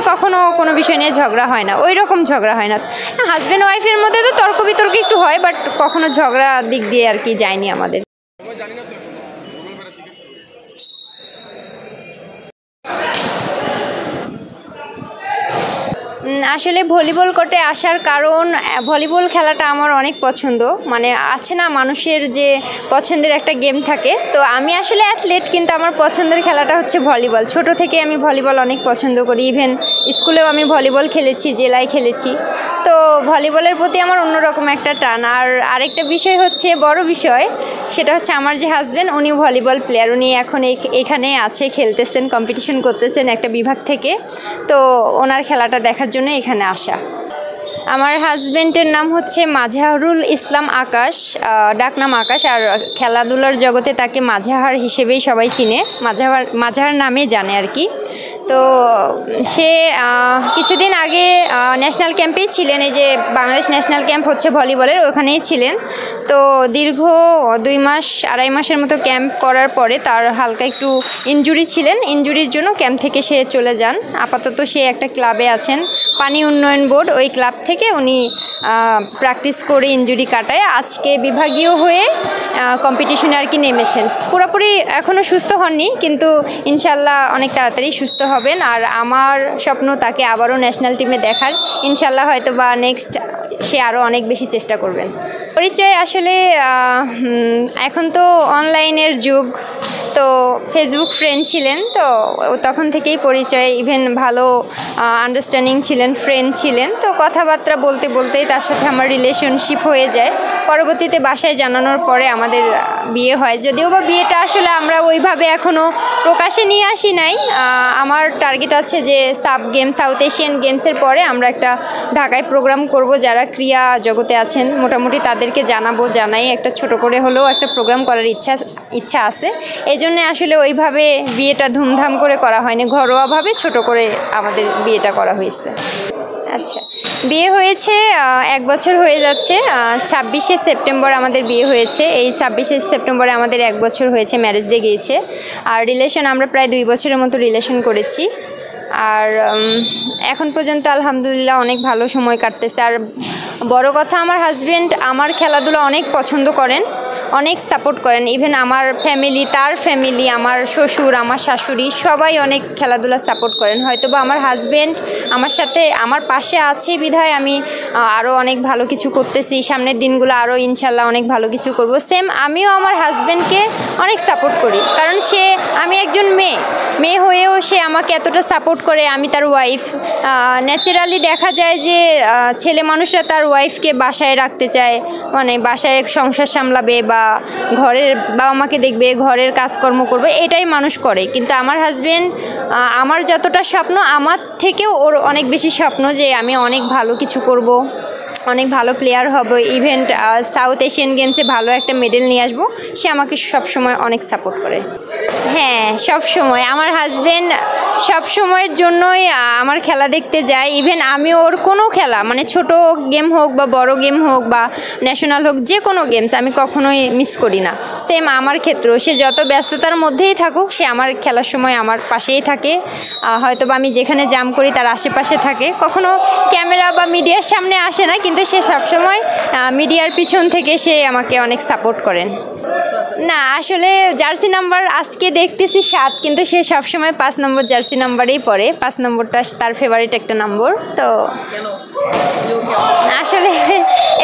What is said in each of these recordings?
কখনো কোনো বিষয় নিয়ে ঝগড়া হয় না, ওই রকম ঝগড়া হয় না। হাজব্যান্ড ওয়াইফের মধ্যে তো তর্ক বিতর্ক একটু হয়, বাট কখনো ঝগড়া দিক দিয়ে আর কি যায়নি আমাদের। আসলে ভলিবল কোর্টে আসার কারণ, ভলিবল খেলাটা আমার অনেক পছন্দ। মানে আছে না মানুষের যে পছন্দের একটা গেম থাকে, তো আমি আসলে অ্যাথলেট, কিন্তু আমার পছন্দের খেলাটা হচ্ছে ভলিবল। ছোট থেকে আমি ভলিবল অনেক পছন্দ করি, ইভেন স্কুলেও আমি ভলিবল খেলেছি, জেলায় খেলেছি। তো ভলিবলের প্রতি আমার অন্যরকম একটা টান। আর আরেকটা বিষয় হচ্ছে, বড় বিষয়, সেটা হচ্ছে আমার যে হাজব্যান্ড, উনিও ভলিবল প্লেয়ার। উনি এখন এখানে আছে, খেলতেছেন, কম্পিটিশন করতেছেন একটা বিভাগ থেকে। তো ওনার খেলাটা দেখার জন্য এখানে আসা। আমার হাজব্যান্ডের নাম হচ্ছে মাজহারুল ইসলাম আকাশ, ডাকনাম আকাশ। আর খেলাধুলার জগতে তাকে মাজহার হিসেবেই সবাই চিনে, মাজহার নামে জানে আর কি। তো সে কিছুদিন আগে ন্যাশনাল ক্যাম্পেই ছিলেন, এই যে বাংলাদেশ ন্যাশনাল ক্যাম্প হচ্ছে ভলিবলের, ওখানেই ছিলেন। তো দীর্ঘ 2 মাস 2.5 মাসের মতো ক্যাম্প করার পরে তার হালকা একটু ইনজুরি ছিলেন, ইনজুরির জন্য ক্যাম্প থেকে সে চলে যান। আপাতত সে একটা ক্লাবে আছেন, পানি উন্নয়ন বোর্ড, ওই ক্লাব থেকে উনি প্র্যাকটিস করে ইনজুরি কাটায় আজকে বিভাগীয় হয়ে কম্পিটিশনে আর কি নেমেছেন। পুরোপুরি এখনও সুস্থ হননি, কিন্তু ইনশাল্লাহ অনেক তাড়াতাড়ি সুস্থ হবেন। আর আমার স্বপ্ন তাকে আবারও ন্যাশনাল টিমে দেখার। ইনশাল্লাহ হয়তো বা নেক্সট সে আরও অনেক বেশি চেষ্টা করবেন। পরিচয় আসলে এখন তো অনলাইনের যুগ, তো ফেসবুক ফ্রেন্ড ছিলেন, তো তখন থেকেই পরিচয়, ইভেন ভালো আন্ডারস্ট্যান্ডিং ছিলেন, ফ্রেন্ড ছিলেন। তো কথাবার্তা বলতে বলতেই তার সাথে আমার রিলেশনশিপ হয়ে যায়। পরবর্তীতে বাসায় জানানোর পরে আমাদের বিয়ে হয়। যদিও বা বিয়েটা আসলে আমরা ওইভাবে এখনও প্রকাশে নিয়ে আসি নাই। আমার টার্গেট আছে যে সাউথ এশিয়ান গেমসের পরে আমরা একটা ঢাকায় প্রোগ্রাম করব, যারা ক্রীড়া জগতে আছেন মোটামুটি তাদেরকে জানাই একটা ছোট করে হলেও একটা প্রোগ্রাম করার ইচ্ছা আছে। এই জন্য আসলে ওইভাবে বিয়েটা ধুমধাম করে করা হয়নি, ঘরোয়াভাবে ছোট করে আমাদের বিয়েটা করা হয়েছে। আচ্ছা, বিয়ে হয়েছে 1 বছর হয়ে যাচ্ছে। 26শে সেপ্টেম্বর আমাদের বিয়ে হয়েছে। এই 26শে সেপ্টেম্বরে আমাদের 1 বছর হয়েছে, ম্যারেজ ডে গিয়েছে। আর রিলেশন আমরা প্রায় 2 বছরের মতো রিলেশন করেছি। আর এখন পর্যন্ত আলহামদুলিল্লাহ অনেক ভালো সময় কাটতেছে। আর বড় কথা, আমার হাজব্যান্ড আমার খেলাধুলা অনেক পছন্দ করেন, অনেক সাপোর্ট করেন। ইভেন আমার ফ্যামিলি, তার ফ্যামিলি, আমার শ্বশুর, আমার শাশুড়ি সবাই অনেক খেলাধুলা সাপোর্ট করেন। হয়তোবা আমার হাজব্যান্ড আমার সাথে আমার পাশে আছে বিধায় আমি আরও অনেক ভালো কিছু করতেছি। সামনের দিনগুলো আরও ইনশাল্লাহ অনেক ভালো কিছু করব। সেম আমিও আমার হাজব্যান্ডকে অনেক সাপোর্ট করি, কারণ আমি একজন মেয়ে হয়েও সে আমাকে এতটা সাপোর্ট করে। আমি তার ওয়াইফ। ন্যাচারালি দেখা যায় যে ছেলে মানুষরা তার ওয়াইফকে বাসায় রাখতে চায়, মানে বাসায় সংসার সামলাবে বা ঘরের বাবা মাকে দেখবে, ঘরের কাজকর্ম করবে, এটাই মানুষ করে। কিন্তু আমার হাজব্যান্ড, আমার যতটা স্বপ্ন, আমার থেকেও ওর অনেক বেশি স্বপ্ন যে আমি অনেক ভালো কিছু করব, অনেক ভালো প্লেয়ার হব, ইভেন্ট সাউথ এশিয়ান গেমসে ভালো একটা মেডেল নিয়ে আসবো। সে আমাকে সবসময় অনেক সাপোর্ট করে। হ্যাঁ, সবসময় আমার হাজব্যান্ড সবসময়ের জন্যই আমার খেলা দেখতে যায়। ইভেন আমি ওর কোনো খেলা, মানে ছোট গেম হোক বা বড় গেম হোক বা ন্যাশনাল হোক, যে কোনো গেমস আমি কখনোই মিস করি না। সেম আমার ক্ষেত্রেও, সে যত ব্যস্ততার মধ্যেই থাকুক, সে আমার খেলার সময় আমার পাশেই থাকে। হয়তো বা আমি যেখানে জাম করি তার আশেপাশে থাকে। কখনো ক্যামেরা বা মিডিয়ার সামনে আসে না, কিন্তু সে সবসময় মিডিয়ার পিছন থেকে সে আমাকে অনেক সাপোর্ট করেন। না, আসলে জার্সি নাম্বার আজকে দেখতেছি 7, কিন্তু সে সবসময় 5 নম্বর জার্সি নাম্বারেই পরে। 5 নম্বরটা তার ফেভারিট একটা নম্বর। তো আসলে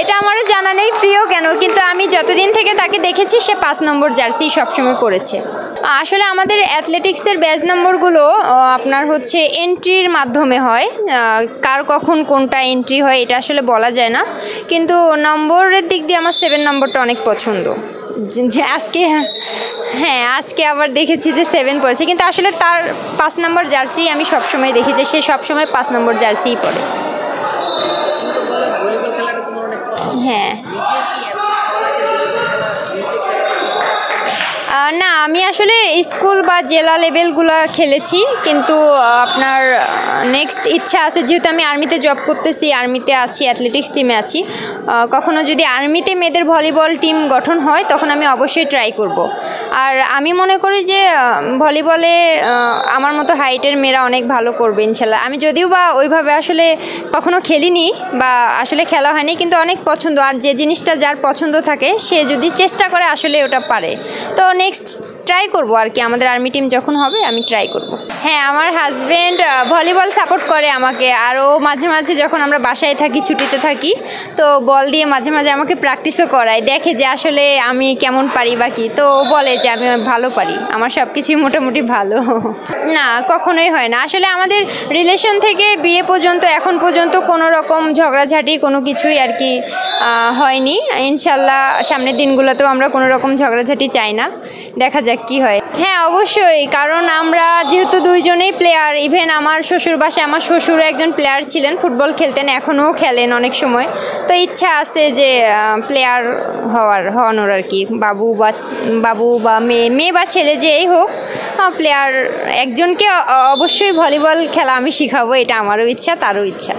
এটা আমারও জানা নেই প্রিয় কেন, কিন্তু আমি যতদিন থেকে তাকে দেখেছি সে 5 নম্বর জার্সি সবসময় পরেছে। আসলে আমাদের অ্যাথলেটিক্সের ব্যাচ নম্বরগুলো আপনার হচ্ছে এন্ট্রির মাধ্যমে হয়। কার কখন কোনটা এন্ট্রি হয় এটা আসলে বলা যায় না, কিন্তু নম্বরের দিক দিয়ে আমার 7 নম্বরটা অনেক পছন্দ। যে আজকে আবার দেখেছি যে 7 পড়েছে, কিন্তু আসলে তার 5 নম্বর জার্সি আমি সবসময় দেখি যে সে সবসময় 5 নম্বর জার্সিই পরে। হ্যাঁ, না আমি আসলে স্কুল বা জেলা লেভেলগুলো খেলেছি, কিন্তু আপনার নেক্সট ইচ্ছা আছে, যেহেতু আমি আর্মিতে জব করতেছি, আর্মিতে আছি, অ্যাথলেটিক্স টিমে আছি, কখনো যদি আর্মিতে মেয়েদের ভলিবল টিম গঠন হয় তখন আমি অবশ্যই ট্রাই করব। আর আমি মনে করি যে ভলিবলে আমার মতো হাইটের মেয়েরা অনেক ভালো করবে ইনশাল্লাহ। আমি যদিও বা ওইভাবে আসলে কখনো খেলিনি বা আসলে খেলা হয়নি, কিন্তু অনেক পছন্দ। আর যে জিনিসটা যার পছন্দ থাকে সে যদি চেষ্টা করে আসলে ওটা পারে। তো নেক্সট ট্রাই করব আর কি, আমাদের আর্মি টিম যখন হবে আমি ট্রাই করব। হ্যাঁ, আমার হাজব্যান্ড ভলিবল সাপোর্ট করে আমাকে। আরও মাঝে মাঝে যখন আমরা বাসায় থাকি, ছুটিতে থাকি, তো বল দিয়ে মাঝে মাঝে আমাকে প্র্যাকটিসও করায়, দেখে যে আসলে আমি কেমন পারি বা কি। তো বলে যে আমি ভালো পারি, আমার সব কিছুই মোটামুটি ভালো। না, কখনোই হয় না। আসলে আমাদের রিলেশন থেকে বিয়ে পর্যন্ত এখন পর্যন্ত কোনো রকম ঝগড়াঝাটি কোনো কিছুই আর কি হয়নি। ইনশাল্লাহ সামনের দিনগুলোতেও আমরা কোনো রকম ঝগড়াঝাটি চাই না, দেখা যাক কি হয়। হ্যাঁ, অবশ্যই, কারণ আমরা যেহেতু দুইজনেই প্লেয়ার। ইভেন আমার শ্বশুর বাসায় আমার শ্বশুরও একজন প্লেয়ার ছিলেন, ফুটবল খেলতেন, এখনও খেলেন অনেক সময়। তো ইচ্ছা আছে যে প্লেয়ার হওয়ানোর আর কি। বাবু বা মেয়ে বা ছেলে যেই হোক, প্লেয়ার একজনকে অবশ্যই ভলিবল খেলা আমি শিখাবো, এটা আমারও ইচ্ছা, তারও ইচ্ছা।